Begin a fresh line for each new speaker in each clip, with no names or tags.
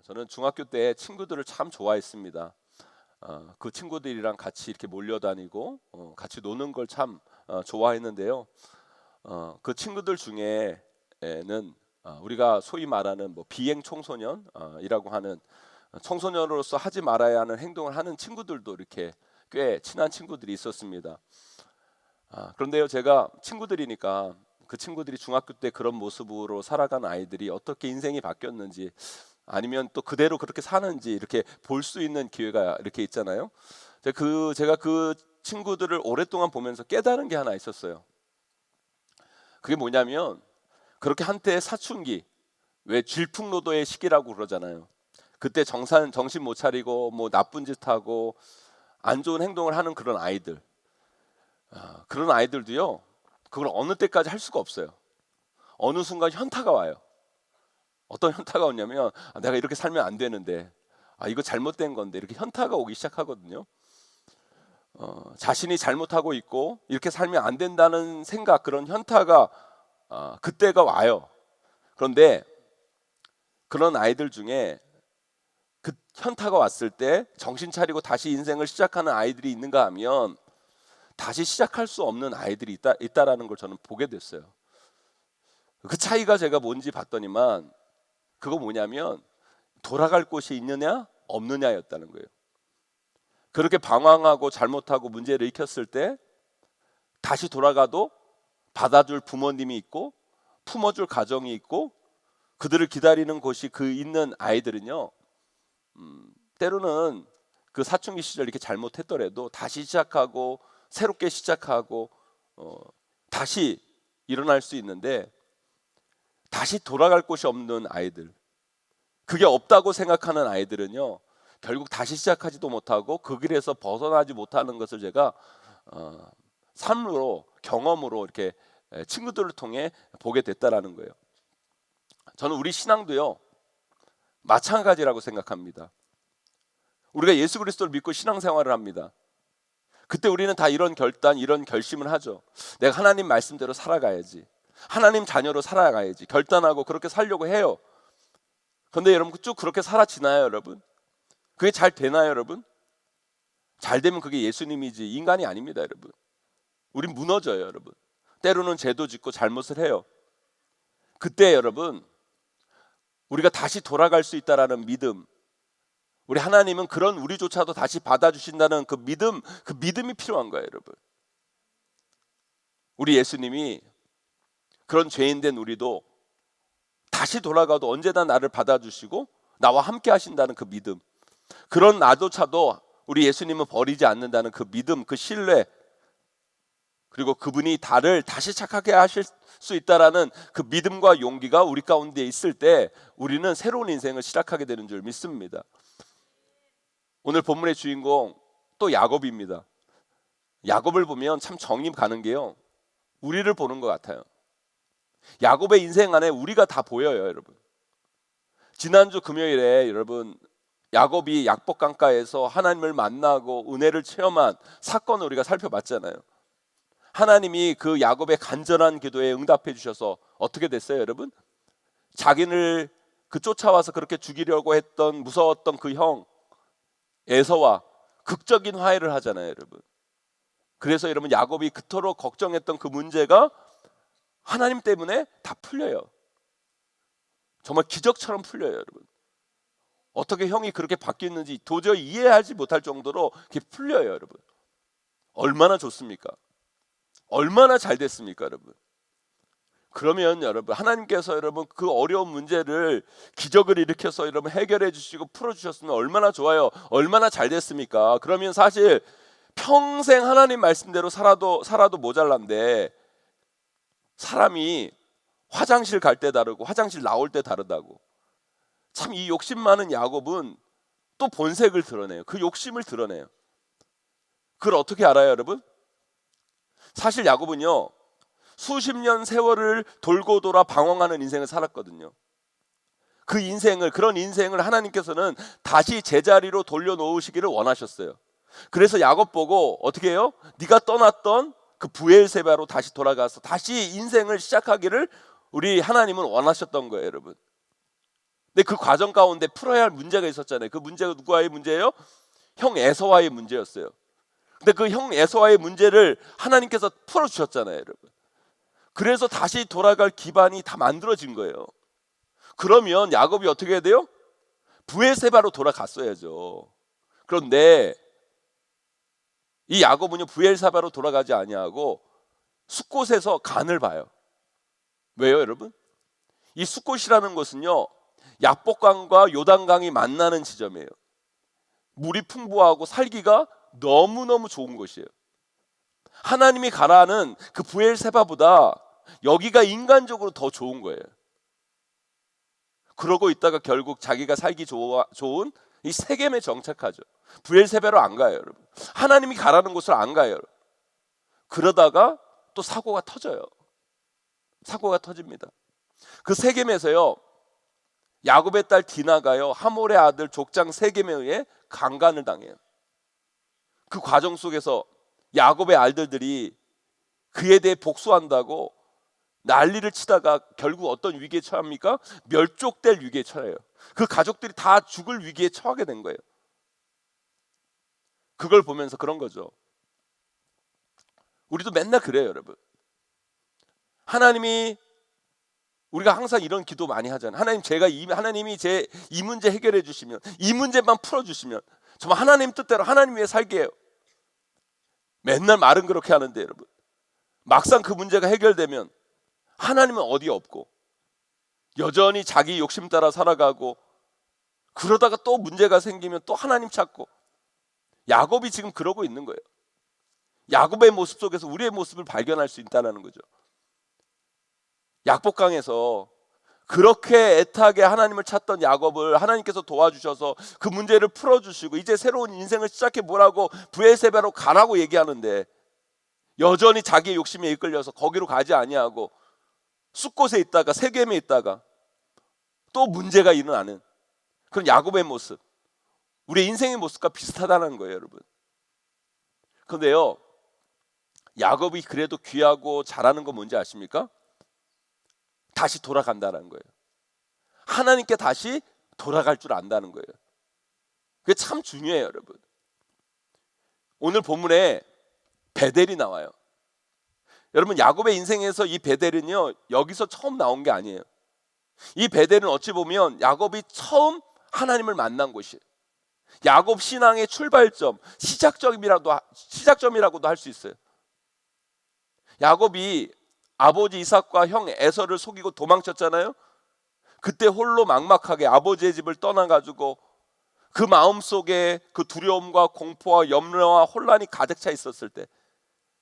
저는 중학교 때 친구들을 참 좋아했습니다. 그 친구들이랑 같이 이렇게 몰려다니고 같이 노는 걸 참 좋아했는데요. 그 친구들 중에는 우리가 소위 말하는 뭐 비행 청소년이라고 하는 청소년으로서 하지 말아야 하는 행동을 하는 친구들도 이렇게 꽤 친한 친구들이 있었습니다. 그런데요, 제가 친구들이니까 그 친구들이 중학교 때 그런 모습으로 살아간 아이들이 어떻게 인생이 바뀌었는지 아니면 또 그대로 그렇게 사는지 이렇게 볼 수 있는 기회가 이렇게 있잖아요. 제가 그 친구들을 오랫동안 보면서 깨달은 게 하나 있었어요. 그게 뭐냐면 그렇게 한때 사춘기, 왜 질풍노도의 시기라고 그러잖아요. 그때 정신 못 차리고 뭐 나쁜 짓 하고 안 좋은 행동을 하는 그런 아이들, 그런 아이들도요, 그걸 어느 때까지 할 수가 없어요. 어느 순간 현타가 와요. 어떤 현타가 오냐면 내가 이렇게 살면 안 되는데, 이거 잘못된 건데, 이렇게 현타가 오기 시작하거든요. 자신이 잘못하고 있고 이렇게 살면 안 된다는 생각, 그런 현타가 그때가 와요. 그런데 그런 아이들 중에 그 현타가 왔을 때 정신 차리고 다시 인생을 시작하는 아이들이 있는가 하면 다시 시작할 수 없는 아이들이 있다라는 걸 저는 보게 됐어요. 그 차이가 제가 뭔지 봤더니만 그거 뭐냐면 돌아갈 곳이 있느냐 없느냐였다는 거예요. 그렇게 방황하고 잘못하고 문제를 일으켰을 때 다시 돌아가도 받아줄 부모님이 있고 품어줄 가정이 있고 그들을 기다리는 곳이 그 있는 아이들은요, 때로는 그 사춘기 시절 이렇게 잘못했더라도 다시 시작하고 새롭게 시작하고 다시 일어날 수 있는데, 다시 돌아갈 곳이 없는 아이들, 그게 없다고 생각하는 아이들은요, 결국 다시 시작하지도 못하고 그 길에서 벗어나지 못하는 것을 제가 삶으로, 경험으로 이렇게 친구들을 통해 보게 됐다라는 거예요. 저는 우리 신앙도요, 마찬가지라고 생각합니다. 우리가 예수 그리스도를 믿고 신앙생활을 합니다. 그때 우리는 다 이런 결단, 이런 결심을 하죠. 내가 하나님 말씀대로 살아가야지, 하나님 자녀로 살아가야지 결단하고 그렇게 살려고 해요. 그런데 여러분, 쭉 그렇게 살아지나요, 여러분? 그게 잘 되나요, 여러분? 잘 되면 그게 예수님이지 인간이 아닙니다, 여러분. 우린 무너져요, 여러분. 때로는 죄도 짓고 잘못을 해요. 그때 여러분, 우리가 다시 돌아갈 수 있다라는 믿음, 우리 하나님은 그런 우리조차도 다시 받아주신다는 그 믿음이 필요한 거예요, 여러분. 우리 예수님이 그런 죄인된 우리도 다시 돌아가도 언제나 나를 받아주시고 나와 함께 하신다는 그 믿음, 그런 나조차도 우리 예수님은 버리지 않는다는 그 믿음, 그 신뢰, 그리고 그분이 나를 다시 착하게 하실 수 있다라는 그 믿음과 용기가 우리 가운데 있을 때 우리는 새로운 인생을 시작하게 되는 줄 믿습니다. 오늘 본문의 주인공 또 야곱입니다. 야곱을 보면 참 정이 가는 게요, 우리를 보는 것 같아요. 야곱의 인생 안에 우리가 다 보여요, 여러분. 지난주 금요일에 여러분, 야곱이 약복강가에서 하나님을 만나고 은혜를 체험한 사건을 우리가 살펴봤잖아요. 하나님이 그 야곱의 간절한 기도에 응답해 주셔서 어떻게 됐어요, 여러분? 자기를 쫓아와서 그렇게 죽이려고 했던, 무서웠던 그 형 에서와 극적인 화해를 하잖아요, 여러분. 그래서 여러분, 야곱이 그토록 걱정했던 그 문제가 하나님 때문에 다 풀려요. 정말 기적처럼 풀려요, 여러분. 어떻게 형이 그렇게 바뀌었는지 도저히 이해하지 못할 정도로 이렇게 풀려요, 여러분. 얼마나 좋습니까? 얼마나 잘 됐습니까, 여러분? 그러면 여러분, 하나님께서 여러분 그 어려운 문제를 기적을 일으켜서 여러분 해결해 주시고 풀어 주셨으면 얼마나 좋아요. 얼마나 잘 됐습니까? 그러면 사실 평생 하나님 말씀대로 살아도 모자란데, 사람이 화장실 갈 때 다르고 화장실 나올 때 다르다고. 참 이 욕심 많은 야곱은 또 본색을 드러내요. 그 욕심을 드러내요. 그걸 어떻게 알아요, 여러분? 사실 야곱은요, 수십 년 세월을 돌고 돌아 방황하는 인생을 살았거든요. 그런 인생을 하나님께서는 다시 제자리로 돌려놓으시기를 원하셨어요. 그래서 야곱 보고 어떻게 해요? 네가 떠났던 그 브엘세바로 다시 돌아가서 다시 인생을 시작하기를 우리 하나님은 원하셨던 거예요, 여러분. 근데 그 과정 가운데 풀어야 할 문제가 있었잖아요. 그 문제가 누구와의 문제예요? 형 에서와의 문제였어요. 근데 그 형 에서와의 문제를 하나님께서 풀어주셨잖아요, 여러분. 그래서 다시 돌아갈 기반이 다 만들어진 거예요. 그러면 야곱이 어떻게 해야 돼요? 브엘세바로 돌아갔어야죠. 그런데 이 야곱은요, 브엘세바로 돌아가지 아니하고 숫곳에서 간을 봐요. 왜요, 여러분? 이 숫곳이라는 것은요, 약복강과 요단강이 만나는 지점이에요. 물이 풍부하고 살기가 너무너무 좋은 곳이에요. 하나님이 가라는 그 브엘세바보다 여기가 인간적으로 더 좋은 거예요. 그러고 있다가 결국 자기가 살기 좋은 이 세겜에 정착하죠. 브엘세바로 안 가요, 여러분. 하나님이 가라는 곳을 안 가요. 그러다가 또 사고가 터져요. 사고가 터집니다. 그 세겜에서요, 야곱의 딸 디나가요, 하몰의 아들 족장 세겜에 의해 강간을 당해요. 그 과정 속에서 야곱의 아들들이 그에 대해 복수한다고 난리를 치다가 결국 어떤 위기에 처합니까? 멸족될 위기에 처해요. 그 가족들이 다 죽을 위기에 처하게 된 거예요. 그걸 보면서 그런 거죠. 우리도 맨날 그래요, 여러분. 하나님이, 우리가 항상 이런 기도 많이 하잖아요. 하나님이 제 이 문제 해결해 주시면, 이 문제만 풀어 주시면 정말 하나님 뜻대로 하나님 위해 살게 해요. 맨날 말은 그렇게 하는데 여러분, 막상 그 문제가 해결되면 하나님은 어디 없고 여전히 자기 욕심 따라 살아가고, 그러다가 또 문제가 생기면 또 하나님 찾고. 야곱이 지금 그러고 있는 거예요. 야곱의 모습 속에서 우리의 모습을 발견할 수 있다는 거죠. 약복강에서 그렇게 애타게 하나님을 찾던 야곱을 하나님께서 도와주셔서 그 문제를 풀어주시고 이제 새로운 인생을 시작해 보라고 브엘세바로 가라고 얘기하는데, 여전히 자기의 욕심에 이끌려서 거기로 가지 아니하고 숫곳에 있다가 세겜에 있다가 또 문제가 일어나는 그런 야곱의 모습, 우리의 인생의 모습과 비슷하다는 거예요, 여러분. 그런데요, 야곱이 그래도 귀하고 잘하는 건 뭔지 아십니까? 다시 돌아간다는 거예요. 하나님께 다시 돌아갈 줄 안다는 거예요. 그게 참 중요해요, 여러분. 오늘 본문에 베델이 나와요. 여러분, 야곱의 인생에서 이 베델은요, 여기서 처음 나온 게 아니에요. 이 베델은 어찌 보면 야곱이 처음 하나님을 만난 곳이에요. 야곱 신앙의 출발점, 시작점이라고도 할 수 있어요. 야곱이 아버지 이삭과 형 에서를 속이고 도망쳤잖아요. 그때 홀로 막막하게 아버지의 집을 떠나가지고 그 마음속에 그 두려움과 공포와 염려와 혼란이 가득 차 있었을 때,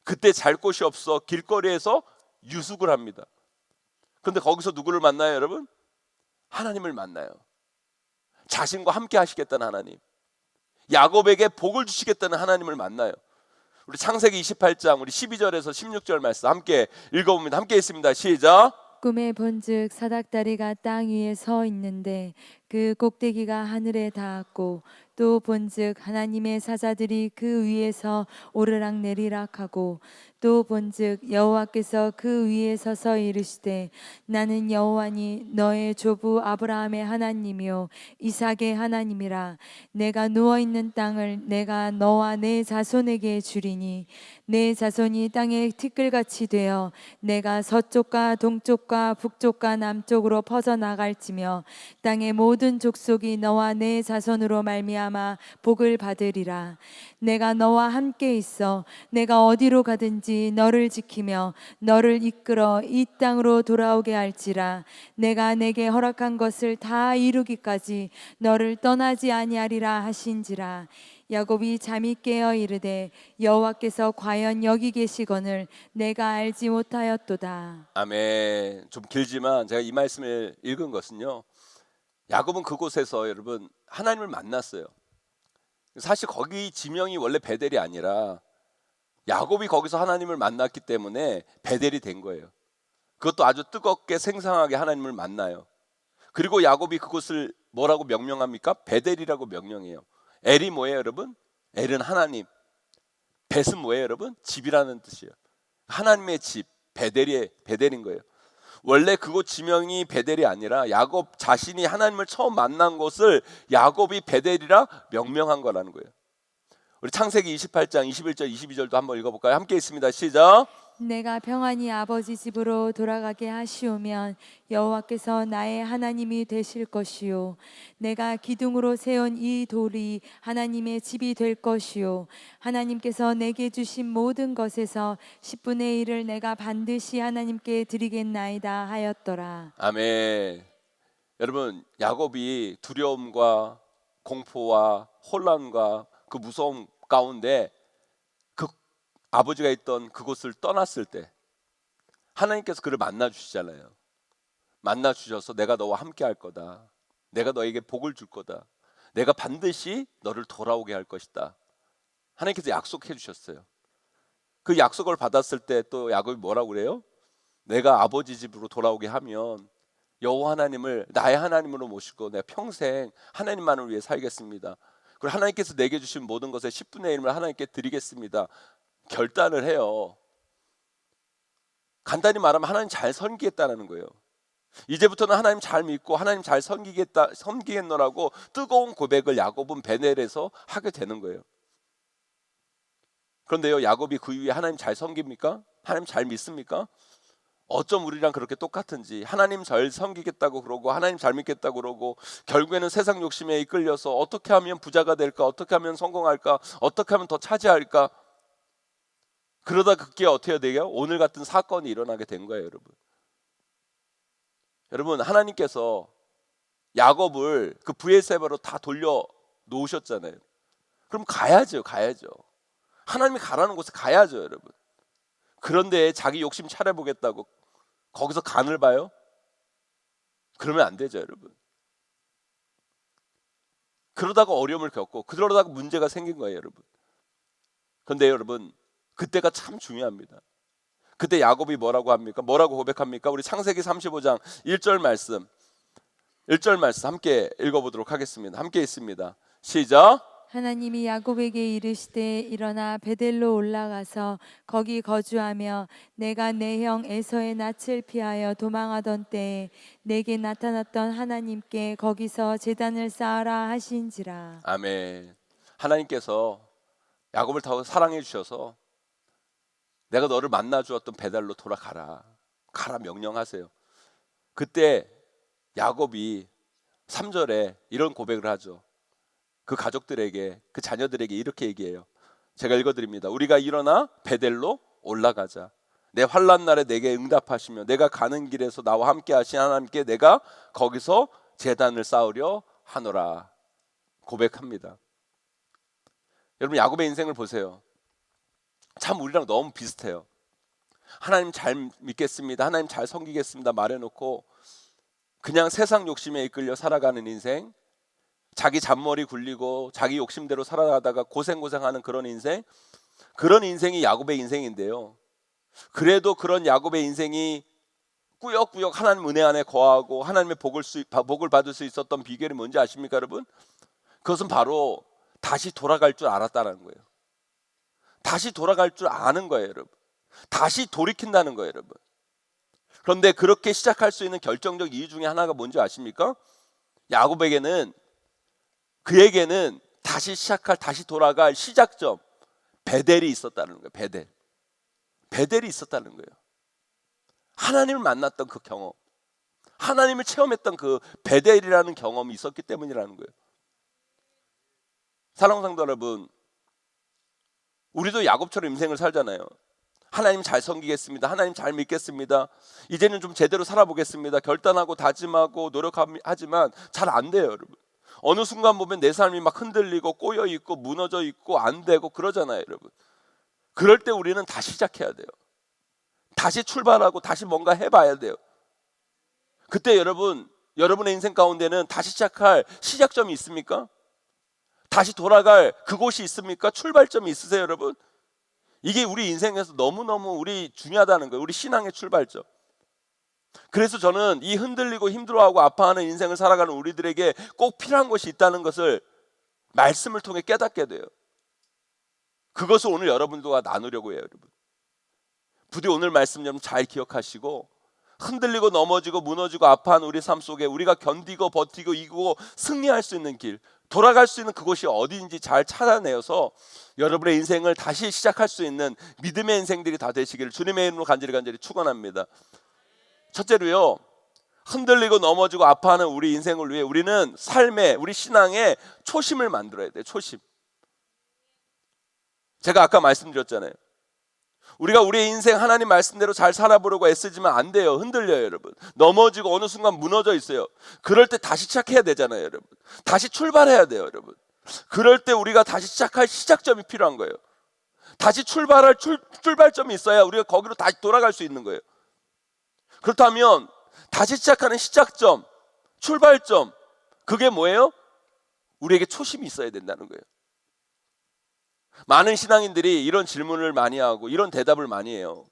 그때 잘 곳이 없어 길거리에서 유숙을 합니다. 그런데 거기서 누구를 만나요, 여러분? 하나님을 만나요. 자신과 함께 하시겠다는 하나님, 야곱에게 복을 주시겠다는 하나님을 만나요. 우리 창세기 28장 우리 12절에서 16절 말씀 함께 읽어봅니다. 함께 있습니다. 시작.
꿈에 본즉 사닥다리가 땅 위에 서 있는데 그 꼭대기가 하늘에 닿았고, 또 본즉 하나님의 사자들이 그 위에서 오르락 내리락 하고, 또 본즉 여호와께서 그 위에 서서 이르시되 나는 여호와니 너의 조부 아브라함의 하나님이요 이삭의 하나님이라. 내가 누워 있는 땅을 내가 너와 내 자손에게 주리니 내 자손이 땅의 티끌같이 되어 내가 서쪽과 동쪽과 북쪽과 남쪽으로 퍼져 나갈지며 땅의 모든 족속이 너와 내 자손으로 말미암아 복을 받으리라. 내가 너와 함께 있어 내가 어디로 가든지 너를 지키며 너를 이끌어 이 땅으로 돌아오게 할지라. 내가 내게 허락한 것을 다 이루기까지 너를 떠나지 아니하리라 하신지라. 야곱이 잠이 깨어 이르되 여호와께서 과연 여기 계시거늘 내가 알지 못하였도다.
아멘. 좀 길지만 제가 이 말씀을 읽은 것은요, 야곱은 그곳에서 여러분 하나님을 만났어요. 사실 거기 지명이 원래 베델이 아니라 야곱이 거기서 하나님을 만났기 때문에 베델이 된 거예요. 그것도 아주 뜨겁게 생생하게 하나님을 만나요. 그리고 야곱이 그곳을 뭐라고 명명합니까? 베델이라고 명명해요. 엘이 뭐예요, 여러분? 엘은 하나님. 벳은 뭐예요, 여러분? 집이라는 뜻이에요. 하나님의 집, 베델인 거예요. 원래 그곳 지명이 베델이 아니라 야곱 자신이 하나님을 처음 만난 곳을 야곱이 베델이라 명명한 거라는 거예요. 우리 창세기 28장 21절 22절도 한번 읽어볼까요? 함께 있습니다. 시작.
내가 평안히 아버지 집으로 돌아가게 하시오면 여호와께서 나의 하나님이 되실 것이요 내가 기둥으로 세운 이 돌이 하나님의 집이 될 것이요 하나님께서 내게 주신 모든 것에서 10분의 1을 내가 반드시 하나님께 드리겠나이다 하였더라.
아멘. 여러분, 야곱이 두려움과 공포와 혼란과 그 무서움 가운데 그 아버지가 있던 그곳을 떠났을 때 하나님께서 그를 만나 주시잖아요. 만나 주셔서 내가 너와 함께 할 거다. 내가 너에게 복을 줄 거다. 내가 반드시 너를 돌아오게 할 것이다. 하나님께서 약속해 주셨어요. 그 약속을 받았을 때 또 야곱이 뭐라고 그래요? 내가 아버지 집으로 돌아오게 하면 여호와 하나님을 나의 하나님으로 모시고 내가 평생 하나님만을 위해 살겠습니다. 그리고 하나님께서 내게 주신 모든 것의 10분의 1을 하나님께 드리겠습니다. 결단을 해요. 간단히 말하면 하나님 잘 섬기겠다는 거예요. 이제부터는 하나님 잘 믿고 하나님 잘 섬기겠노라고 뜨거운 고백을 야곱은 베델에서 하게 되는 거예요. 그런데요, 야곱이 그 이후에 하나님 잘 섬깁니까? 하나님 잘 믿습니까? 어쩜 우리랑 그렇게 똑같은지 하나님 잘 섬기겠다고 그러고 하나님 잘 믿겠다고 그러고 결국에는 세상 욕심에 이끌려서 어떻게 하면 부자가 될까? 어떻게 하면 성공할까? 어떻게 하면 더 차지할까? 그러다 그게 어떻게 되게요? 오늘 같은 사건이 일어나게 된 거예요, 여러분. 여러분, 하나님께서 야곱을 그 브엘세바로 다 돌려 놓으셨잖아요. 그럼 가야죠. 하나님이 가라는 곳에 가야죠, 여러분. 그런데 자기 욕심 차려보겠다고 거기서 간을 봐요? 그러면 안 되죠, 여러분. 그러다가 어려움을 겪고 그러다가 문제가 생긴 거예요, 여러분. 그런데 여러분, 그때가 참 중요합니다. 그때 야곱이 뭐라고 합니까? 뭐라고 고백합니까? 우리 창세기 35장 1절 말씀 함께 읽어보도록 하겠습니다. 함께 있습니다. 시작.
하나님이 야곱에게 이르시되 일어나 베델로 올라가서 거기 거주하며 내가 내 형 에서의 낯을 피하여 도망하던 때에 내게 나타났던 하나님께 거기서 제단을 쌓아라 하신지라.
아멘. 하나님께서 야곱을 더 사랑해 주셔서 내가 너를 만나 주었던 베델로 돌아가라. 가라 명령하세요. 그때 야곱이 3절에 이런 고백을 하죠. 그 가족들에게, 그 자녀들에게 이렇게 얘기해요. 제가 읽어드립니다. 우리가 일어나 베델로 올라가자. 내 환난 날에 내게 응답하시며 내가 가는 길에서 나와 함께 하신 하나님께 내가 거기서 제단을 쌓으려 하노라. 고백합니다. 여러분, 야곱의 인생을 보세요. 참 우리랑 너무 비슷해요. 하나님 잘 믿겠습니다. 하나님 잘 섬기겠습니다. 말해놓고 그냥 세상 욕심에 이끌려 살아가는 인생, 자기 잔머리 굴리고 자기 욕심대로 살아가다가 고생하는 그런 인생이 야곱의 인생인데요. 그래도 그런 야곱의 인생이 꾸역꾸역 하나님 은혜 안에 거하고 하나님의 복을 받을 수 있었던 비결이 뭔지 아십니까, 여러분? 그것은 바로 다시 돌아갈 줄 알았다는 거예요. 다시 돌아갈 줄 아는 거예요, 여러분. 다시 돌이킨다는 거예요, 여러분. 그런데 그렇게 시작할 수 있는 결정적 이유 중에 하나가 뭔지 아십니까? 그에게는 다시 돌아갈 시작점 베델이 있었다는 거예요. 베델이 있었다는 거예요. 하나님을 만났던 그 경험, 하나님을 체험했던 그 베델이라는 경험이 있었기 때문이라는 거예요. 사랑하는 성도 여러분, 우리도 야곱처럼 인생을 살잖아요. 하나님 잘 섬기겠습니다. 하나님 잘 믿겠습니다. 이제는 좀 제대로 살아보겠습니다. 결단하고 다짐하고 노력하지만 잘 안 돼요, 여러분. 어느 순간 보면 내 삶이 막 흔들리고 꼬여있고 무너져 있고 안 되고 그러잖아요, 여러분. 그럴 때 우리는 다시 시작해야 돼요. 다시 출발하고 다시 뭔가 해봐야 돼요. 그때 여러분의 인생 가운데는 다시 시작할 시작점이 있습니까? 다시 돌아갈 그곳이 있습니까? 출발점이 있으세요, 여러분? 이게 우리 인생에서 너무너무 우리 중요하다는 거예요. 우리 신앙의 출발점. 그래서 저는 이 흔들리고 힘들어하고 아파하는 인생을 살아가는 우리들에게 꼭 필요한 것이 있다는 것을 말씀을 통해 깨닫게 돼요. 그것을 오늘 여러분들과 나누려고 해요, 여러분. 부디 오늘 말씀 좀 잘 기억하시고 흔들리고 넘어지고 무너지고 아파하는 우리 삶 속에 우리가 견디고 버티고 이기고 승리할 수 있는 길, 돌아갈 수 있는 그곳이 어디인지 잘 찾아내어서 여러분의 인생을 다시 시작할 수 있는 믿음의 인생들이 다 되시기를 주님의 이름으로 간절히 축원합니다. 첫째로요, 흔들리고 넘어지고 아파하는 우리 인생을 위해 우리는 삶에, 우리 신앙에 초심을 만들어야 돼요. 초심. 제가 아까 말씀드렸잖아요. 우리가 우리의 인생 하나님 말씀대로 잘 살아보려고 애쓰지만 안 돼요. 흔들려요, 여러분. 넘어지고 어느 순간 무너져 있어요. 그럴 때 다시 시작해야 되잖아요, 여러분. 다시 출발해야 돼요, 여러분. 그럴 때 우리가 다시 시작할 시작점이 필요한 거예요. 다시 출발할 출발점이 있어야 우리가 거기로 다시 돌아갈 수 있는 거예요. 그렇다면 다시 시작하는 시작점, 출발점, 그게 뭐예요? 우리에게 초심이 있어야 된다는 거예요. 많은 신앙인들이 이런 질문을 많이 하고 이런 대답을 많이 해요.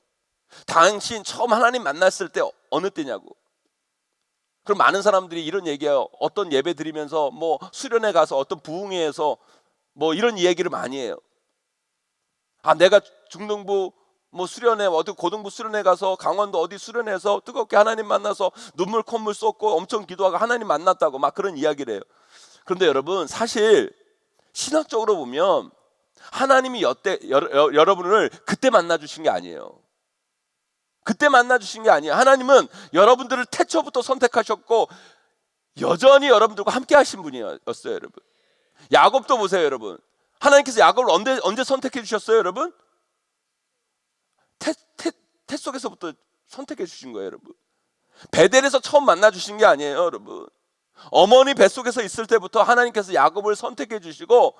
당신 처음 하나님 만났을 때 어느 때냐고. 그럼 많은 사람들이 이런 얘기해요. 어떤 예배 드리면서 뭐 수련회 가서 어떤 부흥회에서 뭐 이런 이야기를 많이 해요. 아, 내가 중등부 뭐 수련회, 어디 고등부 수련회 가서 강원도 어디 수련회에서 뜨겁게 하나님 만나서 눈물 콧물 쏟고 엄청 기도하고 하나님 만났다고 막 그런 이야기를 해요. 그런데 여러분, 사실 신학적으로 보면 하나님이 여러분을 그때 만나 주신 게 아니에요. 그때 만나 주신 게 아니에요. 하나님은 여러분들을 태초부터 선택하셨고 여전히 여러분들과 함께 하신 분이었어요, 여러분. 야곱도 보세요, 여러분. 하나님께서 야곱을 언제 선택해 주셨어요, 여러분? 태 속에서부터 선택해 주신 거예요, 여러분. 베델에서 처음 만나 주신 게 아니에요, 여러분. 어머니 뱃속에서 있을 때부터 하나님께서 야곱을 선택해 주시고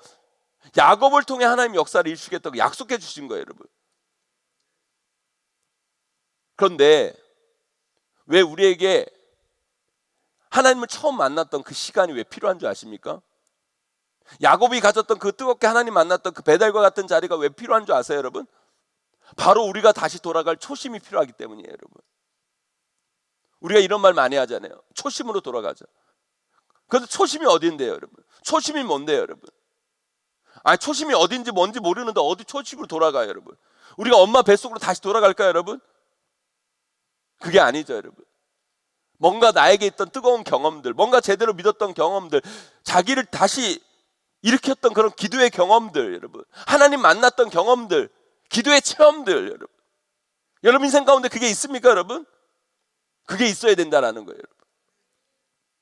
야곱을 통해 하나님 역사를 이루시겠다고 약속해 주신 거예요, 여러분. 그런데 왜 우리에게 하나님을 처음 만났던 그 시간이 왜 필요한 줄 아십니까? 야곱이 가졌던 그 뜨겁게 하나님 만났던 그 베델과 같은 자리가 왜 필요한 줄 아세요, 여러분? 바로 우리가 다시 돌아갈 초심이 필요하기 때문이에요, 여러분. 우리가 이런 말 많이 하잖아요. 초심으로 돌아가자. 그런데 초심이 어딘데요, 여러분? 초심이 뭔데요, 여러분? 아니, 초심이 어딘지 뭔지 모르는데 어디 초심으로 돌아가요, 여러분? 우리가 엄마 뱃속으로 다시 돌아갈까요, 여러분? 그게 아니죠, 여러분. 뭔가 나에게 있던 뜨거운 경험들, 뭔가 제대로 믿었던 경험들, 자기를 다시 일으켰던 그런 기도의 경험들, 여러분. 하나님 만났던 경험들, 기도의 체험들, 여러분. 여러분 인생 가운데 그게 있습니까, 여러분? 그게 있어야 된다는 거예요, 여러분.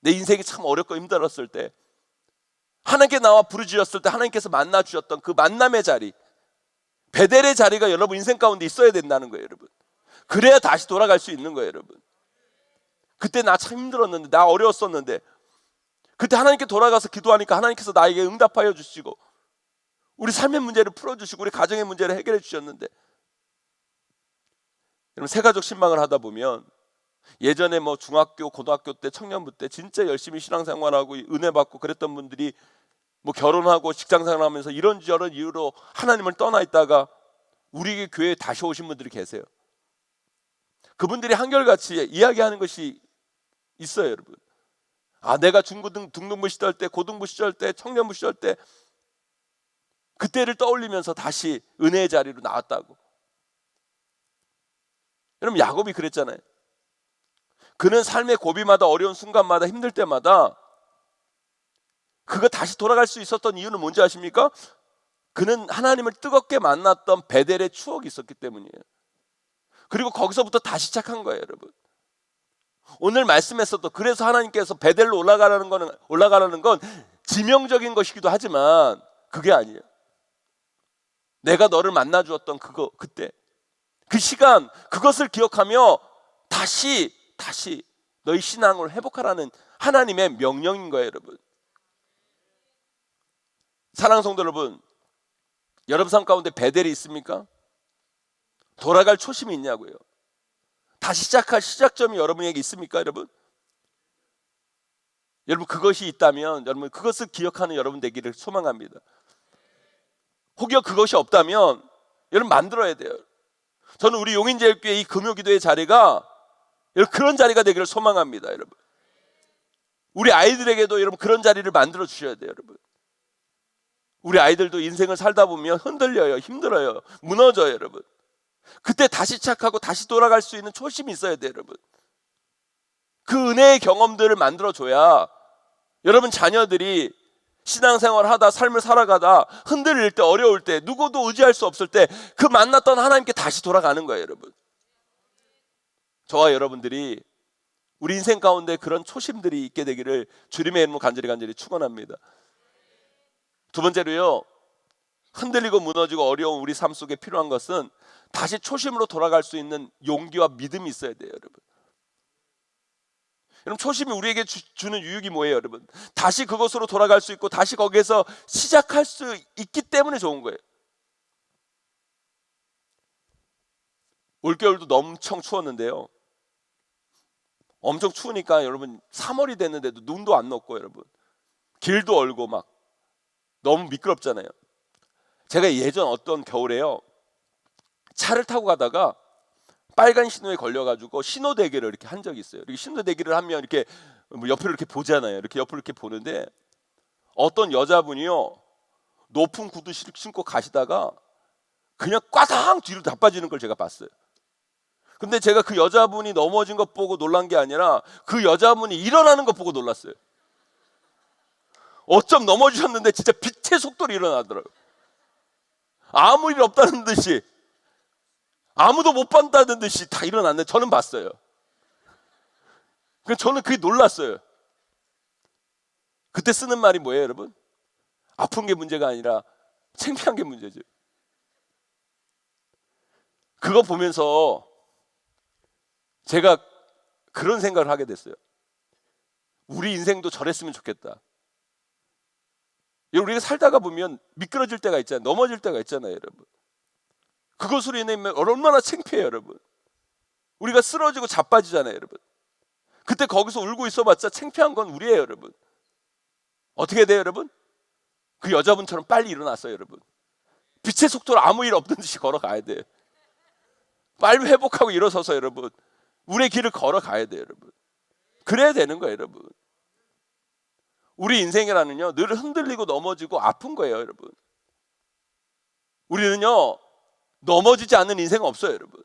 내 인생이 참 어렵고 힘들었을 때, 하나님께 나와 부르짖었을 때 하나님께서 만나 주셨던 그 만남의 자리, 베델의 자리가 여러분 인생 가운데 있어야 된다는 거예요, 여러분. 그래야 다시 돌아갈 수 있는 거예요, 여러분. 그때 나 참 힘들었는데, 나 어려웠었는데, 그때 하나님께 돌아가서 기도하니까 하나님께서 나에게 응답하여 주시고 우리 삶의 문제를 풀어주시고 우리 가정의 문제를 해결해 주셨는데, 여러분 새가족 신방을 하다 보면 예전에 뭐 중학교, 고등학교 때, 청년부 때 진짜 열심히 신앙생활하고 은혜 받고 그랬던 분들이 뭐 결혼하고 직장생활하면서 이런저런 이유로 하나님을 떠나 있다가 우리 교회에 다시 오신 분들이 계세요. 그분들이 한결같이 이야기하는 것이 있어요, 여러분. 아, 내가 중등부 시절 때, 고등부 시절 때, 청년부 시절 때 그때를 떠올리면서 다시 은혜의 자리로 나왔다고. 여러분 야곱이 그랬잖아요. 그는 삶의 고비마다 어려운 순간마다 힘들 때마다 그가 다시 돌아갈 수 있었던 이유는 뭔지 아십니까? 그는 하나님을 뜨겁게 만났던 베델의 추억이 있었기 때문이에요. 그리고 거기서부터 다시 시작한 거예요, 여러분. 오늘 말씀에서도 그래서 하나님께서 베델로 올라가라는 건 지명적인 것이기도 하지만 그게 아니에요. 내가 너를 만나 주었던 그때 그 시간, 그것을 기억하며 다시 너희 신앙을 회복하라는 하나님의 명령인 거예요, 여러분. 사랑하는 성도 여러분, 여러분 삶 가운데 베델이 있습니까? 돌아갈 초심이 있냐고요. 다시 시작할 시작점이 여러분에게 있습니까, 여러분? 여러분 그것이 있다면 여러분 그것을 기억하는 여러분 되기를 소망합니다. 혹여 그것이 없다면 여러분 만들어야 돼요. 저는 우리 용인제일교회 이 금요기도의 자리가 여러분 그런 자리가 되기를 소망합니다, 여러분. 우리 아이들에게도 여러분 그런 자리를 만들어 주셔야 돼요, 여러분. 우리 아이들도 인생을 살다 보면 흔들려요, 힘들어요, 무너져요, 여러분. 그때 다시 시작하고 다시 돌아갈 수 있는 초심이 있어야 돼요, 여러분. 그 은혜의 경험들을 만들어줘야 여러분 자녀들이 신앙생활 하다 삶을 살아가다 흔들릴 때, 어려울 때, 누구도 의지할 수 없을 때 그 만났던 하나님께 다시 돌아가는 거예요. 여러분, 저와 여러분들이 우리 인생 가운데 그런 초심들이 있게 되기를 주님의 이름으로 간절히 축원합니다. 두 번째로요, 흔들리고 무너지고 어려운 우리 삶 속에 필요한 것은 다시 초심으로 돌아갈 수 있는 용기와 믿음이 있어야 돼요. 여러분, 초심이 우리에게 주는 유익이 뭐예요? 여러분, 다시 그곳으로 돌아갈 수 있고 다시 거기에서 시작할 수 있기 때문에 좋은 거예요. 올겨울도 엄청 추웠는데요, 엄청 추우니까 여러분 3월이 됐는데도 눈도 안 녹고 여러분 길도 얼고 막 너무 미끄럽잖아요. 제가 예전 어떤 겨울에요, 차를 타고 가다가 빨간 신호에 걸려가지고 신호 대기를 이렇게 한 적이 있어요. 이렇게 신호 대기를 하면 이렇게 옆으로 이렇게 보잖아요. 이렇게 옆으로 이렇게 보는데 어떤 여자분이요, 높은 구두 신고 가시다가 그냥 꽈당 뒤로 자빠지는 걸 제가 봤어요. 근데 제가 그 여자분이 넘어진 것 보고 놀란 게 아니라 그 여자분이 일어나는 것 보고 놀랐어요. 어쩜 넘어지셨는데 진짜 빛의 속도로 일어나더라고요. 아무 일 없다는 듯이, 아무도 못 봤다는 듯이 다 일어났는데 저는 봤어요. 저는 그게 놀랐어요. 그때 쓰는 말이 뭐예요, 여러분? 아픈 게 문제가 아니라 창피한 게 문제죠. 그거 보면서 제가 그런 생각을 하게 됐어요. 우리 인생도 저랬으면 좋겠다. 우리가 살다가 보면 미끄러질 때가 있잖아요. 넘어질 때가 있잖아요, 여러분. 그것으로 인해 얼마나 창피해요, 여러분. 우리가 쓰러지고 자빠지잖아요, 여러분. 그때 거기서 울고 있어봤자 창피한 건 우리예요, 여러분. 어떻게 돼요, 여러분? 그 여자분처럼 빨리 일어났어요, 여러분. 빛의 속도로 아무 일 없는 듯이 걸어가야 돼요. 빨리 회복하고 일어서서 여러분 우리의 길을 걸어가야 돼요, 여러분. 그래야 되는 거예요, 여러분. 우리 인생이라는요, 늘 흔들리고 넘어지고 아픈 거예요, 여러분. 우리는요, 넘어지지 않는 인생은 없어요, 여러분.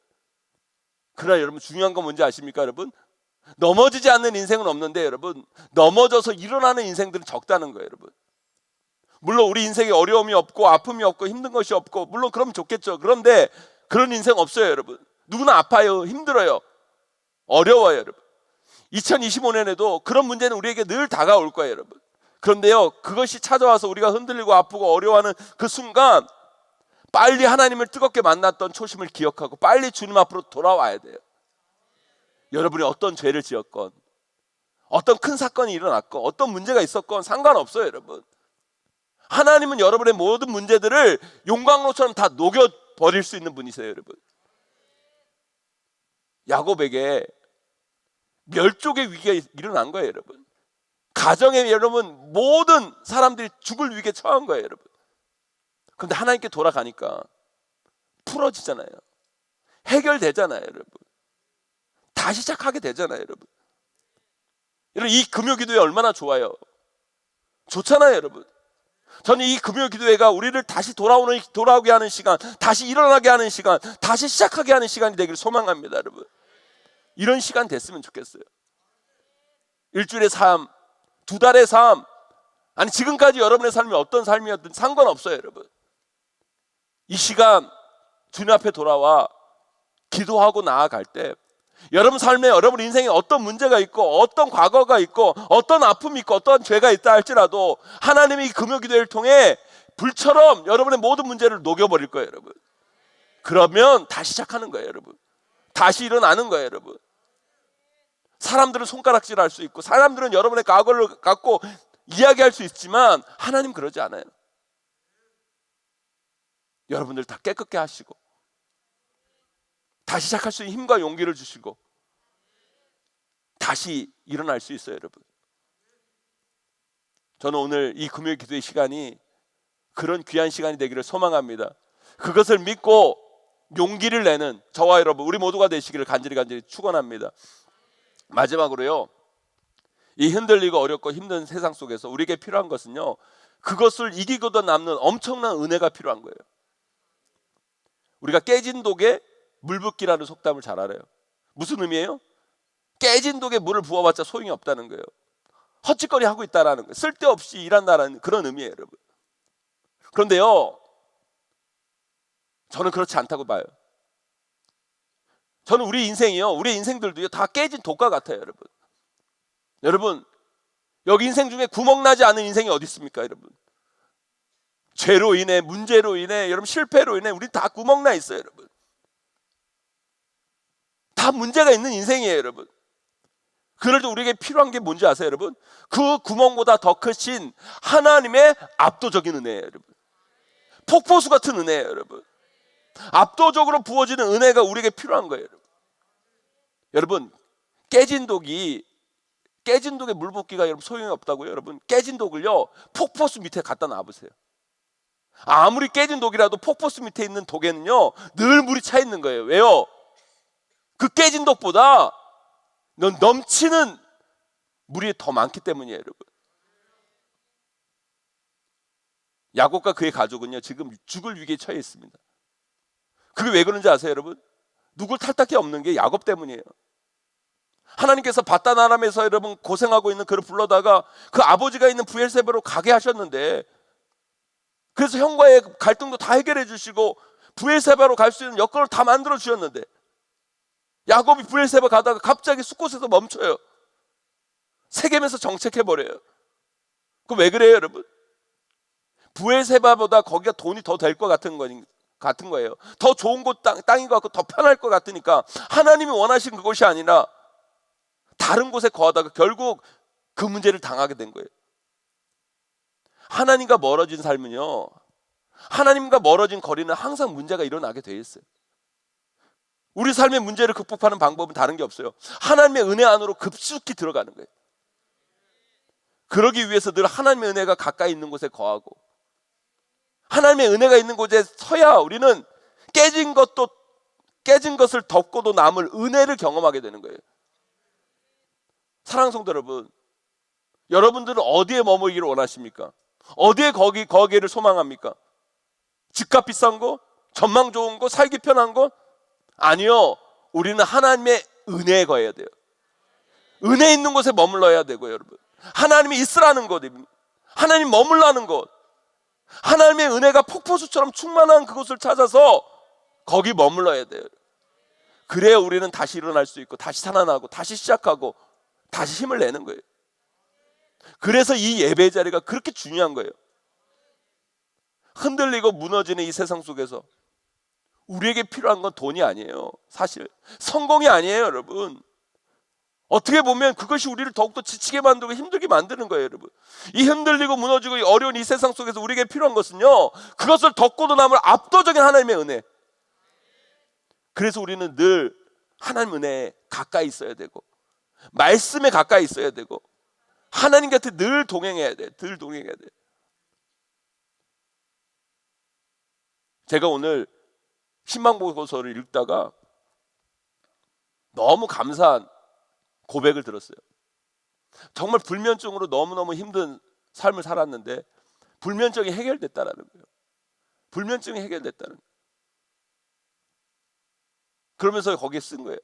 그러나 여러분, 중요한 건 뭔지 아십니까, 여러분? 넘어지지 않는 인생은 없는데 여러분, 넘어져서 일어나는 인생들은 적다는 거예요, 여러분. 물론 우리 인생에 어려움이 없고 아픔이 없고 힘든 것이 없고 물론 그러면 좋겠죠. 그런데 그런 인생 없어요, 여러분. 누구나 아파요, 힘들어요, 어려워요, 여러분. 2025년에도 그런 문제는 우리에게 늘 다가올 거예요, 여러분. 그런데요, 그것이 찾아와서 우리가 흔들리고 아프고 어려워하는 그 순간 빨리 하나님을 뜨겁게 만났던 초심을 기억하고 빨리 주님 앞으로 돌아와야 돼요. 여러분이 어떤 죄를 지었건 어떤 큰 사건이 일어났건 어떤 문제가 있었건 상관없어요, 여러분. 하나님은 여러분의 모든 문제들을 용광로처럼 다 녹여버릴 수 있는 분이세요, 여러분. 야곱에게 멸족의 위기가 일어난 거예요, 여러분. 가정에 여러분 모든 사람들이 죽을 위기에 처한 거예요, 여러분. 그런데 하나님께 돌아가니까 풀어지잖아요. 해결되잖아요, 여러분. 다시 시작하게 되잖아요, 여러분. 여러분, 이 금요기도회 얼마나 좋아요. 좋잖아요, 여러분. 저는 이 금요기도회가 우리를 다시 돌아오게 하는 시간, 다시 일어나게 하는 시간, 다시 시작하게 하는 시간이 되기를 소망합니다, 여러분. 이런 시간 됐으면 좋겠어요. 일주일의 삶, 두 달의 삶, 아니 지금까지 여러분의 삶이 어떤 삶이었든 상관없어요, 여러분. 이 시간 주님 앞에 돌아와 기도하고 나아갈 때 여러분 삶에 여러분 인생에 어떤 문제가 있고 어떤 과거가 있고 어떤 아픔이 있고 어떤 죄가 있다 할지라도 하나님이 이 금요기도회를 통해 불처럼 여러분의 모든 문제를 녹여버릴 거예요, 여러분. 그러면 다시 시작하는 거예요, 여러분. 다시 일어나는 거예요, 여러분. 사람들은 손가락질할 수 있고 사람들은 여러분의 과거를 갖고 이야기할 수 있지만 하나님 그러지 않아요. 여러분들 다 깨끗게 하시고 다시 시작할 수 있는 힘과 용기를 주시고 다시 일어날 수 있어요, 여러분. 저는 오늘 이 금요일 기도의 시간이 그런 귀한 시간이 되기를 소망합니다. 그것을 믿고 용기를 내는 저와 여러분 우리 모두가 되시기를 간절히 축원합니다. 마지막으로요, 이 흔들리고 어렵고 힘든 세상 속에서 우리에게 필요한 것은요, 그것을 이기고도 남는 엄청난 은혜가 필요한 거예요. 우리가 깨진 독에 물 붓기라는 속담을 잘 알아요. 무슨 의미예요? 깨진 독에 물을 부어봤자 소용이 없다는 거예요. 헛짓거리 하고 있다라는 거예요. 쓸데없이 일한다라는 그런 의미예요, 여러분. 그런데요, 저는 그렇지 않다고 봐요. 저는 우리 인생이요, 우리 인생들도요, 다 깨진 독과 같아요, 여러분. 여러분, 여기 인생 중에 구멍 나지 않은 인생이 어디 있습니까, 여러분? 죄로 인해, 문제로 인해, 여러분 실패로 인해 우리 다 구멍 나 있어요, 여러분. 다 문제가 있는 인생이에요, 여러분. 그럴 때 우리에게 필요한 게 뭔지 아세요, 여러분? 그 구멍보다 더 크신 하나님의 압도적인 은혜예요, 여러분. 폭포수 같은 은혜예요, 여러분. 압도적으로 부어지는 은혜가 우리에게 필요한 거예요, 여러분. 여러분, 깨진 독에 물 붓기가 여러분 소용이 없다고요, 여러분. 깨진 독을요, 폭포수 밑에 갖다 놔보세요. 아무리 깨진 독이라도 폭포수 밑에 있는 독에는요, 늘 물이 차 있는 거예요. 왜요? 그 깨진 독보다 넘치는 물이 더 많기 때문이에요, 여러분. 야곱과 그의 가족은요, 지금 죽을 위기에 처해 있습니다. 그게 왜 그런지 아세요, 여러분? 누굴 탓할 게 없는 게 야곱 때문이에요. 하나님께서 바단 아람에서 여러분 고생하고 있는 그를 불러다가 그 아버지가 있는 브엘세바로 가게 하셨는데, 그래서 형과의 갈등도 다 해결해 주시고 브엘세바로 갈 수 있는 여건을 다 만들어 주셨는데, 야곱이 브엘세바 가다가 갑자기 숫곳에서 멈춰요. 세겜에서 정책해 버려요. 그 왜 그래요, 여러분? 브엘세바보다 거기가 돈이 더 될 것 같은 거예요. 더 좋은 곳 땅인 것 같고 더 편할 것 같으니까 하나님이 원하신 그곳이 아니라 다른 곳에 거하다가 결국 그 문제를 당하게 된 거예요. 하나님과 멀어진 삶은요, 하나님과 멀어진 거리는 항상 문제가 일어나게 돼 있어요. 우리 삶의 문제를 극복하는 방법은 다른 게 없어요. 하나님의 은혜 안으로 급속히 들어가는 거예요. 그러기 위해서 늘 하나님의 은혜가 가까이 있는 곳에 거하고, 하나님의 은혜가 있는 곳에 서야 우리는 깨진 것을 덮고도 남을 은혜를 경험하게 되는 거예요. 사랑하는 성도 여러분, 여러분들은 어디에 머물기를 원하십니까? 어디에 거기를 소망합니까? 집값 비싼 거? 전망 좋은 거? 살기 편한 거? 아니요. 우리는 하나님의 은혜에 거해야 돼요. 은혜 있는 곳에 머물러야 되고요, 여러분. 하나님이 있으라는 것, 하나님 머물라는 것, 하나님의 은혜가 폭포수처럼 충만한 그곳을 찾아서 거기 머물러야 돼요. 그래야 우리는 다시 일어날 수 있고 다시 살아나고 다시 시작하고 다시 힘을 내는 거예요. 그래서 이 예배 자리가 그렇게 중요한 거예요. 흔들리고 무너지는 이 세상 속에서 우리에게 필요한 건 돈이 아니에요. 사실 성공이 아니에요, 여러분. 어떻게 보면 그것이 우리를 더욱더 지치게 만들고 힘들게 만드는 거예요, 여러분. 이 흔들리고 무너지고 이 어려운 이 세상 속에서 우리에게 필요한 것은요, 그것을 덮고도 남을 압도적인 하나님의 은혜. 그래서 우리는 늘 하나님 은혜에 가까이 있어야 되고 말씀에 가까이 있어야 되고 하나님 곁에 늘 동행해야 돼. 늘 동행해야 돼. 제가 오늘 신방보고서를 읽다가 너무 감사한 고백을 들었어요. 정말 불면증으로 너무너무 힘든 삶을 살았는데 불면증이 해결됐다라는 거예요. 불면증이 해결됐다는 거예요. 그러면서 거기에 쓴 거예요.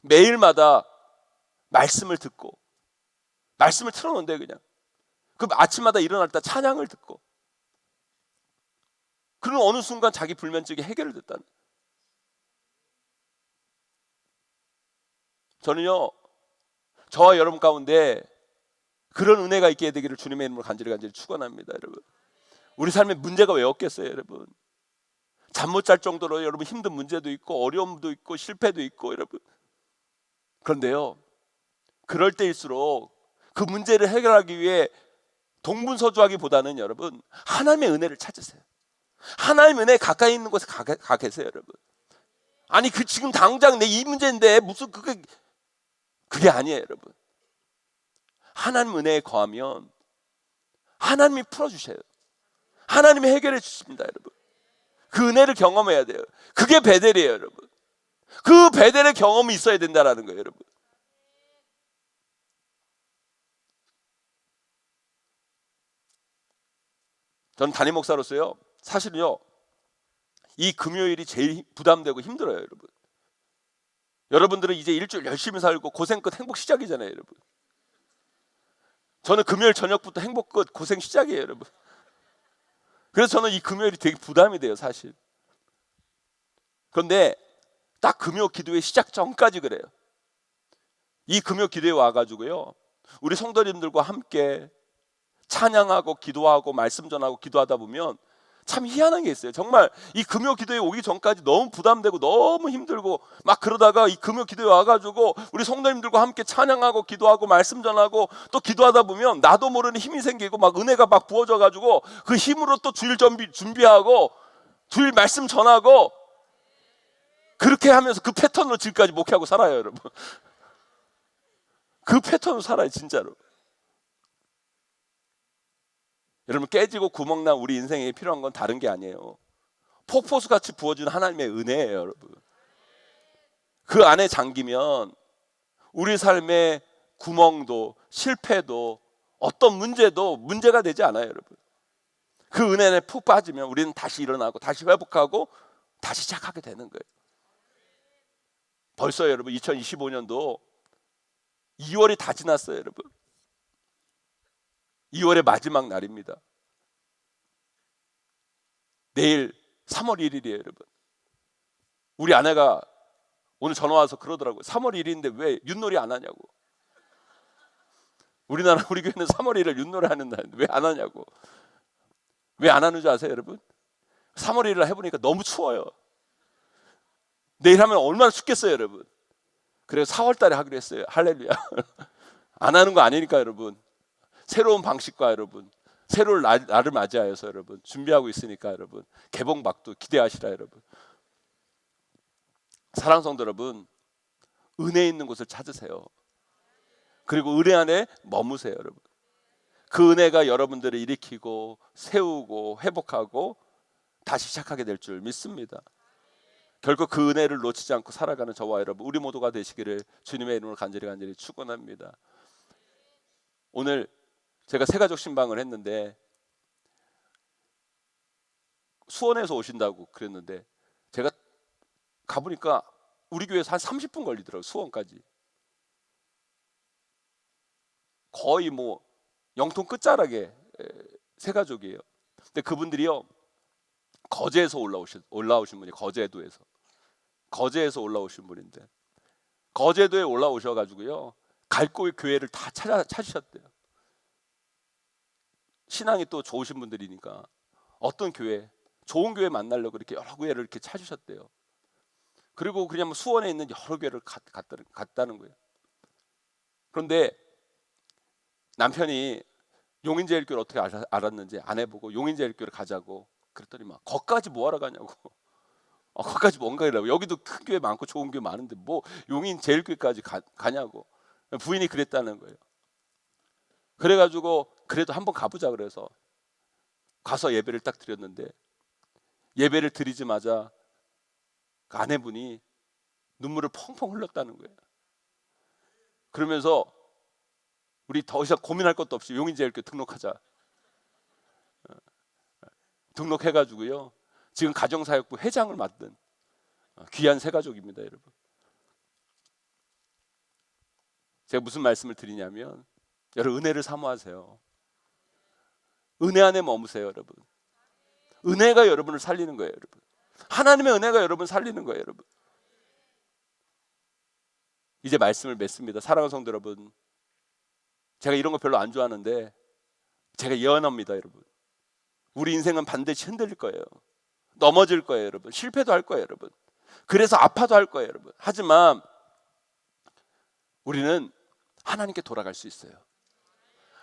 매일마다 말씀을 듣고 말씀을 틀어놓는데 그냥 그 아침마다 일어날 때 찬양을 듣고 그런 어느 순간 자기 불면증이 해결됐다는 거예요. 저는요, 저와 여러분 가운데 그런 은혜가 있게 되기를 주님의 이름으로 간절히 축원합니다, 여러분. 우리 삶에 문제가 왜 없겠어요, 여러분? 잠 못 잘 정도로 여러분 힘든 문제도 있고 어려움도 있고 실패도 있고 여러분. 그런데요, 그럴 때일수록 그 문제를 해결하기 위해 동분서주하기보다는 여러분 하나님의 은혜를 찾으세요. 하나님의 은혜 가까이 있는 곳에 가 계세요, 여러분. 아니 그 지금 당장 내 이 문제인데 무슨 그게 아니에요, 여러분. 하나님 은혜에 거하면 하나님이 풀어주셔요. 하나님이 해결해 주십니다, 여러분. 그 은혜를 경험해야 돼요. 그게 베델이에요, 여러분. 그 베델의 경험이 있어야 된다라는 거예요, 여러분. 전 담임 목사로서요, 사실은요, 이 금요일이 제일 부담되고 힘들어요, 여러분. 여러분들은 이제 일주일 열심히 살고 고생 끝 행복 시작이잖아요, 여러분. 저는 금요일 저녁부터 행복 끝 고생 시작이에요, 여러분. 그래서 저는 이 금요일이 되게 부담이 돼요, 사실. 그런데 딱 금요 기도회 시작 전까지 그래요. 이 금요 기도회 와가지고요, 우리 성도님들과 함께 찬양하고 기도하고 말씀 전하고 기도하다 보면 참 희한한 게 있어요. 정말 이 금요 기도회 오기 전까지 너무 부담되고 너무 힘들고 막 그러다가 이 금요 기도회 와가지고 우리 성도님들과 함께 찬양하고 기도하고 말씀 전하고 또 기도하다 보면 나도 모르는 힘이 생기고 막 은혜가 막 부어져가지고 그 힘으로 또 주일 준비하고 주일 말씀 전하고 그렇게 하면서 그 패턴으로 지금까지 목회하고 살아요, 여러분. 그 패턴으로 살아요, 진짜로. 여러분, 깨지고 구멍난 우리 인생에 필요한 건 다른 게 아니에요. 폭포수같이 부어주는 하나님의 은혜예요, 여러분. 그 안에 잠기면 우리 삶의 구멍도 실패도 어떤 문제도 문제가 되지 않아요, 여러분. 그 은혜 안에 푹 빠지면 우리는 다시 일어나고 다시 회복하고 다시 시작하게 되는 거예요. 벌써 여러분 2025년도 2월이 다 지났어요, 여러분. 2월의 마지막 날입니다. 내일 3월 1일이에요, 여러분. 우리 아내가 오늘 전화 와서 그러더라고요. 3월 1일인데 왜 윷놀이 안 하냐고. 우리 교회는 3월 1일 윷놀이 하는 날인데 왜 안 하냐고. 왜 안 하는 줄 아세요, 여러분? 3월 1일 해보니까 너무 추워요. 내일 하면 얼마나 춥겠어요, 여러분. 그래서 4월 달에 하기로 했어요. 할렐루야. 안 하는 거 아니니까, 여러분. 새로운 방식과 여러분, 새로운 날을 맞이하여서 여러분 준비하고 있으니까 여러분 개봉박도 기대하시라, 여러분. 사랑하는 성도 여러분, 은혜 있는 곳을 찾으세요. 그리고 은혜 안에 머무세요, 여러분. 그 은혜가 여러분들을 일으키고 세우고 회복하고 다시 시작하게 될 줄 믿습니다. 결국 그 은혜를 놓치지 않고 살아가는 저와 여러분, 우리 모두가 되시기를 주님의 이름으로 간절히 축원합니다. 오늘 제가 새가족 신방을 했는데 수원에서 오신다고 그랬는데 제가 가보니까 우리 교회에서 한 30분 걸리더라고요, 수원까지. 거의 뭐 영통 끝자락에 새가족이에요. 근데 그분들이요, 거제에서 올라오신 분이 거제에서 올라오신 분인데 거제도에 올라오셔가지고요, 갈 곳 교회를 다 찾으셨대요. 신앙이 또 좋으신 분들이니까 어떤 교회, 좋은 교회 만나려고 이렇게 여러 교회를 이렇게 찾으셨대요. 그리고 그냥 수원에 있는 여러 교회를 갔다는 거예요. 그런데 남편이 용인제일교를 어떻게 알았는지 아내보고 용인제일교를 가자고 그랬더니 막 거기까지 뭐하러 가냐고. 거기까지 뭔가 이라고. 여기도 큰 교회 많고 좋은 교회 많은데 뭐 용인제일교까지 가냐고. 부인이 그랬다는 거예요. 그래가지고 그래도 한번 가보자 그래서 가서 예배를 딱 드렸는데, 예배를 드리자마자 그 아내분이 눈물을 펑펑 흘렸다는 거예요. 그러면서 우리 더 이상 고민할 것도 없이 용인제일교 등록하자. 등록해가지고요, 지금 가정사역부 회장을 맡은 귀한 새가족입니다, 여러분. 제가 무슨 말씀을 드리냐면, 여러분 은혜를 사모하세요. 은혜 안에 머무세요, 여러분. 은혜가 여러분을 살리는 거예요, 여러분. 하나님의 은혜가 여러분을 살리는 거예요, 여러분. 이제 말씀을 맺습니다. 사랑하는 성도 여러분, 제가 이런 거 별로 안 좋아하는데 제가 예언합니다, 여러분. 우리 인생은 반드시 흔들릴 거예요. 넘어질 거예요, 여러분. 실패도 할 거예요, 여러분. 그래서 아파도 할 거예요, 여러분. 하지만 우리는 하나님께 돌아갈 수 있어요.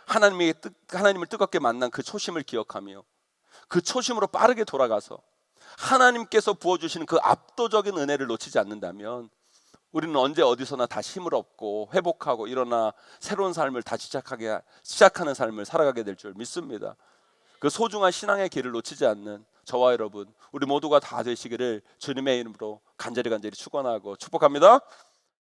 하나님을 뜨겁게 만난 그 초심을 기억하며 그 초심으로 빠르게 돌아가서 하나님께서 부어주시는 그 압도적인 은혜를 놓치지 않는다면 우리는 언제 어디서나 다시 힘을 얻고 회복하고 일어나 새로운 삶을 다시 시작하는 삶을 살아가게 될 줄 믿습니다. 그 소중한 신앙의 길을 놓치지 않는 저와 여러분, 우리 모두가 다 되시기를 주님의 이름으로 간절히 축원하고 축복합니다.